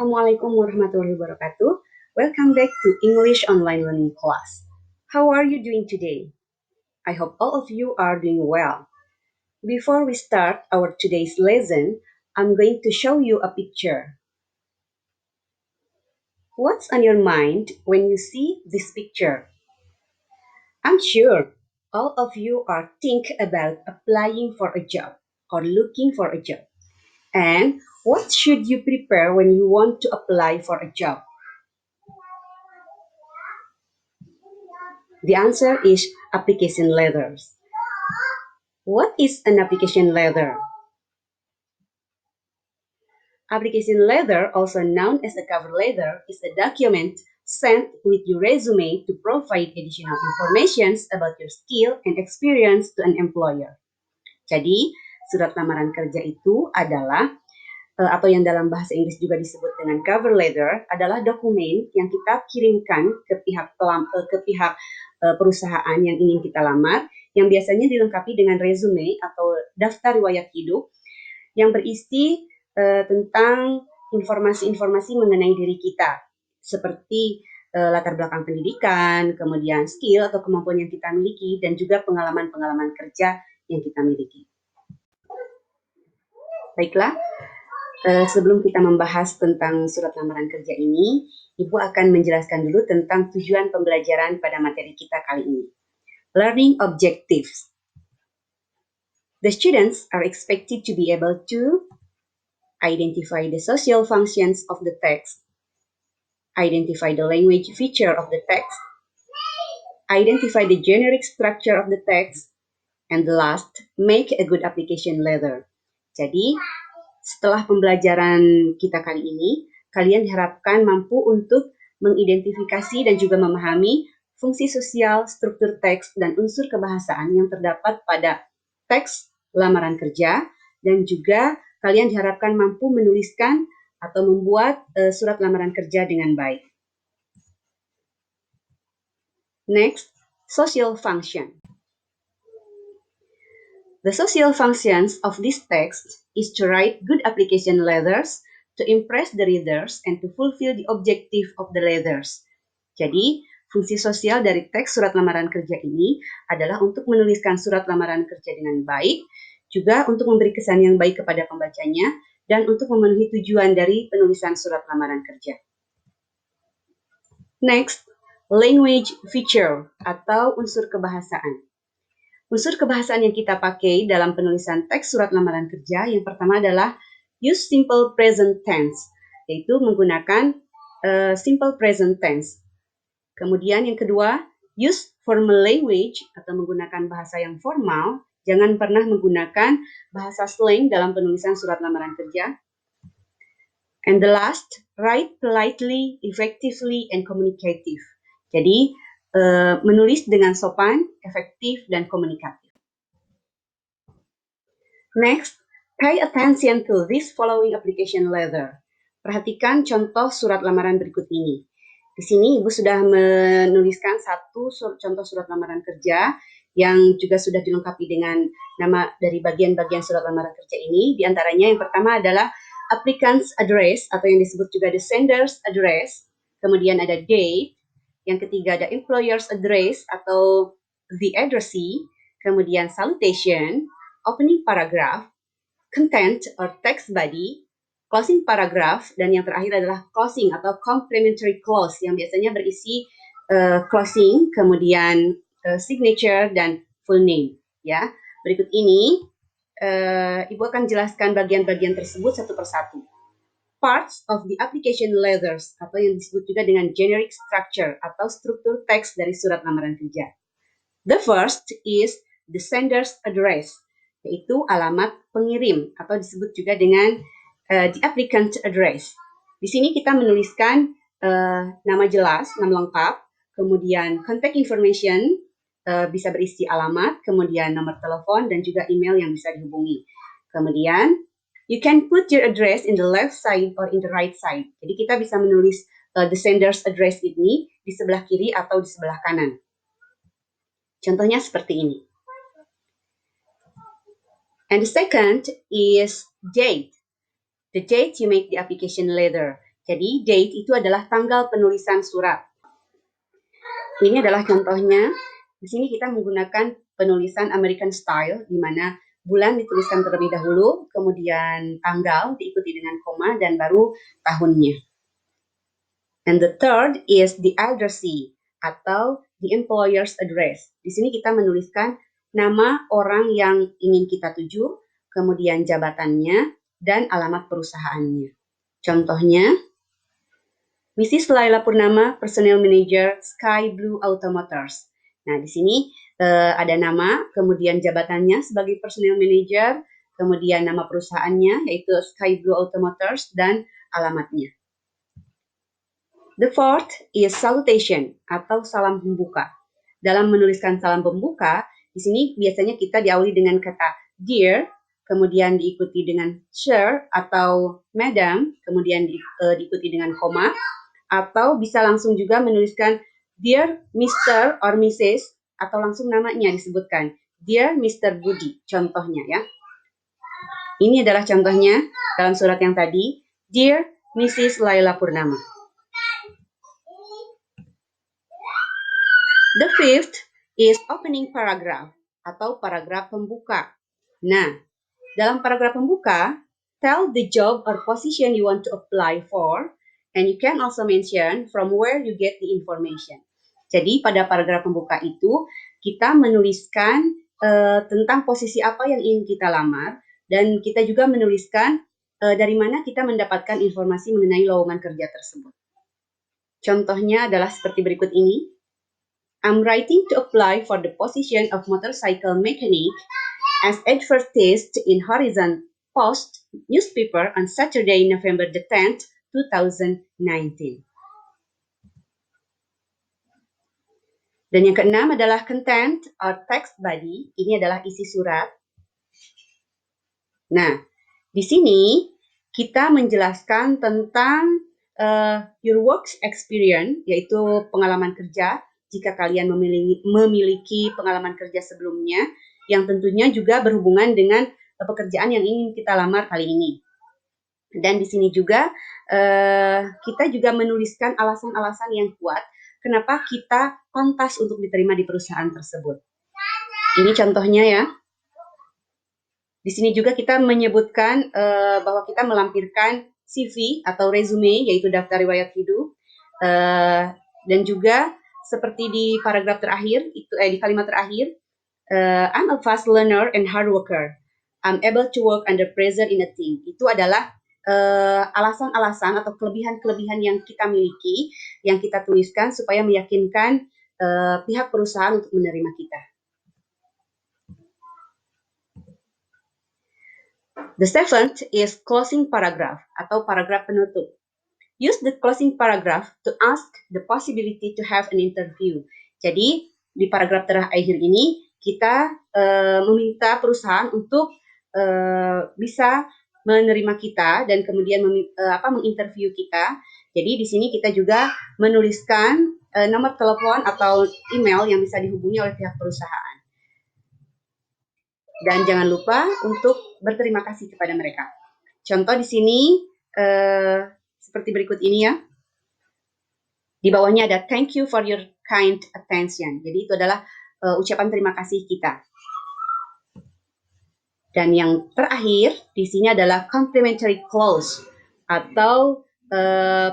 Assalamualaikum warahmatullahi wabarakatuh. Welcome back to English Online Learning class. How are you doing today? I hope all of you are doing well. Before we start our today's lesson, I'm going to show you a picture. What's on your mind when you see this picture? I'm sure all of you are thinking about applying for a job or looking for a job. And what should you prepare when you want to apply for a job? The answer is application letters. What is an application letter? Application letter, also known as a cover letter, is a document sent with your resume to provide additional information about your skill and experience to an employer. Jadi, surat lamaran kerja itu adalah atau yang dalam bahasa Inggris juga disebut dengan cover letter adalah dokumen yang kita kirimkan ke pihak perusahaan yang ingin kita lamar, yang biasanya dilengkapi dengan resume atau daftar riwayat hidup yang berisi tentang informasi-informasi mengenai diri kita, seperti latar belakang pendidikan, kemudian skill atau kemampuan yang kita miliki, dan juga pengalaman-pengalaman kerja yang kita miliki. Baiklah, sebelum kita membahas tentang surat lamaran kerja ini, Ibu akan menjelaskan dulu tentang tujuan pembelajaran pada materi kita kali ini. Learning objectives. The students are expected to be able to identify the social functions of the text, identify the language feature of the text, identify the generic structure of the text, and last, make a good application letter. Jadi, setelah pembelajaran kita kali ini, kalian diharapkan mampu untuk mengidentifikasi dan juga memahami fungsi sosial, struktur teks, dan unsur kebahasaan yang terdapat pada teks lamaran kerja, dan juga kalian diharapkan mampu menuliskan atau membuat surat lamaran kerja dengan baik. Next, social function. The social functions of this text is to write good application letters, to impress the readers, and to fulfill the objective of the letters. Jadi, fungsi sosial dari teks surat lamaran kerja ini adalah untuk menuliskan surat lamaran kerja dengan baik, juga untuk memberi kesan yang baik kepada pembacanya, dan untuk memenuhi tujuan dari penulisan surat lamaran kerja. Next, language feature atau unsur kebahasaan. Unsur kebahasaan yang kita pakai dalam penulisan teks surat lamaran kerja yang pertama adalah use simple present tense, yaitu menggunakan simple present tense. Kemudian yang kedua, use formal language atau menggunakan bahasa yang formal. Jangan pernah menggunakan bahasa slang dalam penulisan surat lamaran kerja. And the last, write politely, effectively, and communicative. Jadi, menulis dengan sopan, efektif, dan komunikatif. Next, pay attention to this following application letter. Perhatikan contoh surat lamaran berikut ini. Di sini Ibu sudah menuliskan satu contoh surat lamaran kerja yang juga sudah dilengkapi dengan nama dari bagian-bagian surat lamaran kerja ini. Di antaranya yang pertama adalah applicant's address atau yang disebut juga the sender's address. Kemudian ada date. Yang ketiga ada employer's address atau the addressee, kemudian salutation, opening paragraph, content or text body, closing paragraph, dan yang terakhir adalah closing atau complementary clause yang biasanya berisi closing, kemudian signature dan full name. Ya, berikut ini Ibu akan jelaskan bagian-bagian tersebut satu persatu. Parts of the application letters atau yang disebut juga dengan generic structure atau struktur teks dari surat lamaran kerja. The first is the sender's address, yaitu alamat pengirim atau disebut juga dengan the applicant address. Di sini kita menuliskan nama jelas, nama lengkap, kemudian contact information, bisa berisi alamat, kemudian nomor telepon dan juga email yang bisa dihubungi. Kemudian you can put your address in the left side or in the right side. Jadi kita bisa menulis the sender's address ini di sebelah kiri atau di sebelah kanan. Contohnya seperti ini. And the second is date. The date you make the application letter. Jadi date itu adalah tanggal penulisan surat. Ini adalah contohnya. Di sini kita menggunakan penulisan American style, di mana bulan dituliskan terlebih dahulu, kemudian tanggal diikuti dengan koma, dan baru tahunnya. And the third is the addressee atau the employer's address. Di sini kita menuliskan nama orang yang ingin kita tuju, kemudian jabatannya, dan alamat perusahaannya. Contohnya, Mrs. Laila Purnama, Personnel Manager, Sky Blue Automotors. Nah, di sini ada nama, kemudian jabatannya sebagai Personnel Manager, kemudian nama perusahaannya, yaitu Sky Blue Automotors, dan alamatnya. The fourth is salutation, atau salam pembuka. Dalam menuliskan salam pembuka, di sini biasanya kita diawali dengan kata dear, kemudian diikuti dengan sir atau madam, kemudian diikuti dengan koma, atau bisa langsung juga menuliskan Dear Mr. or Mrs. atau langsung namanya disebutkan Dear Mr. Budi, contohnya ya. Ini adalah contohnya dalam surat yang tadi, Dear Mrs. Laila Purnama. The fifth is opening paragraph atau paragraf pembuka. Nah, dalam paragraf pembuka, tell the job or position you want to apply for, and you can also mention from where you get the information. Jadi pada paragraf pembuka itu, kita menuliskan tentang posisi apa yang ingin kita lamar, dan kita juga menuliskan dari mana kita mendapatkan informasi mengenai lowongan kerja tersebut. Contohnya adalah seperti berikut ini. I'm writing to apply for the position of motorcycle mechanic as advertised in Horizon Post newspaper on Saturday, November the 10th, 2019. Dan yang keenam adalah content or text body. Ini adalah isi surat. Nah, di sini kita menjelaskan tentang your work experience, yaitu pengalaman kerja. Jika kalian memiliki pengalaman kerja sebelumnya, yang tentunya juga berhubungan dengan pekerjaan yang ingin kita lamar kali ini. Dan di sini juga kita juga menuliskan alasan-alasan yang kuat kenapa kita pantas untuk diterima di perusahaan tersebut. Ini contohnya ya. Di sini juga kita menyebutkan bahwa kita melampirkan CV atau resume, yaitu daftar riwayat hidup, dan juga seperti di paragraf terakhir, di kalimat terakhir, I'm a fast learner and hard worker. I'm able to work under pressure in a team. Itu adalah alasan-alasan atau kelebihan-kelebihan yang kita miliki, yang kita tuliskan supaya meyakinkan pihak perusahaan untuk menerima kita. The seventh is closing paragraph atau paragraf penutup. Use the closing paragraph to ask the possibility to have an interview. Jadi di paragraf terakhir ini kita meminta perusahaan untuk bisa menerima kita dan kemudian menginterview kita. Jadi di sini kita juga menuliskan nomor telepon atau email yang bisa dihubungi oleh pihak perusahaan. Dan jangan lupa untuk berterima kasih kepada mereka. Contoh di sini seperti berikut ini ya. Di bawahnya ada thank you for your kind attention. Jadi itu adalah ucapan terima kasih kita. Dan yang terakhir di sini adalah complimentary clause atau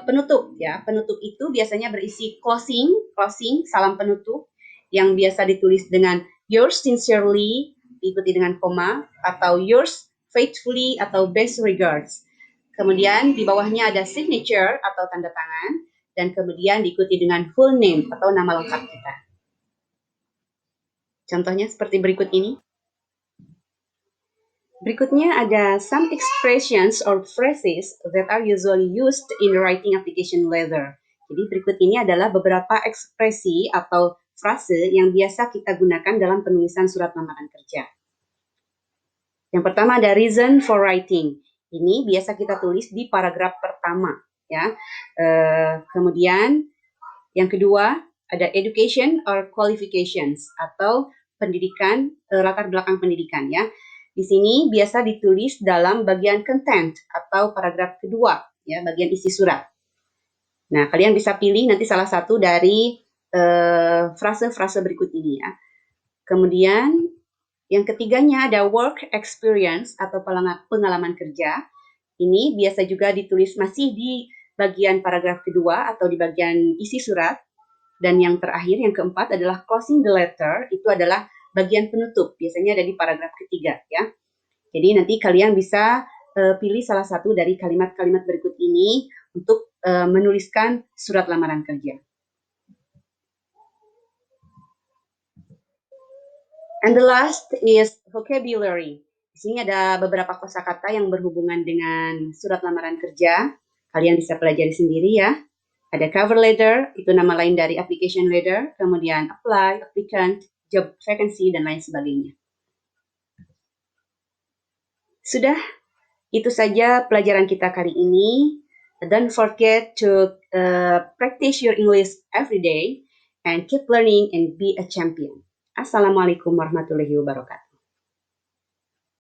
penutup ya. Penutup itu biasanya berisi closing, salam penutup yang biasa ditulis dengan yours sincerely diikuti dengan koma atau yours faithfully atau best regards. Kemudian di bawahnya ada signature atau tanda tangan dan kemudian diikuti dengan full name atau nama lengkap kita. Contohnya seperti berikut ini. Berikutnya ada some expressions or phrases that are usually used in writing application letter. Jadi berikut ini adalah beberapa ekspresi atau frase yang biasa kita gunakan dalam penulisan surat lamaran kerja. Yang pertama ada reason for writing. Ini biasa kita tulis di paragraf pertama, ya. Kemudian yang kedua ada education or qualifications atau pendidikan, latar belakang pendidikan, ya. Di sini biasa ditulis dalam bagian content atau paragraf kedua, ya, bagian isi surat. Nah, kalian bisa pilih nanti salah satu dari frase-frase berikut ini ya. Kemudian yang ketiganya ada work experience atau pengalaman kerja. Ini biasa juga ditulis masih di bagian paragraf kedua atau di bagian isi surat. Dan yang terakhir, yang keempat adalah closing the letter, itu adalah bagian penutup, biasanya ada di paragraf ketiga ya. Jadi nanti kalian bisa pilih salah satu dari kalimat-kalimat berikut ini untuk menuliskan surat lamaran kerja. And the last is vocabulary. Di sini ada beberapa kosakata yang berhubungan dengan surat lamaran kerja. Kalian bisa pelajari sendiri ya. Ada cover letter, itu nama lain dari application letter, kemudian apply, applicant, job vacancy, dan lain sebagainya. Sudah, itu saja pelajaran kita kali ini. Don't forget to practice your English every day and keep learning and be a champion. Assalamualaikum warahmatullahi wabarakatuh.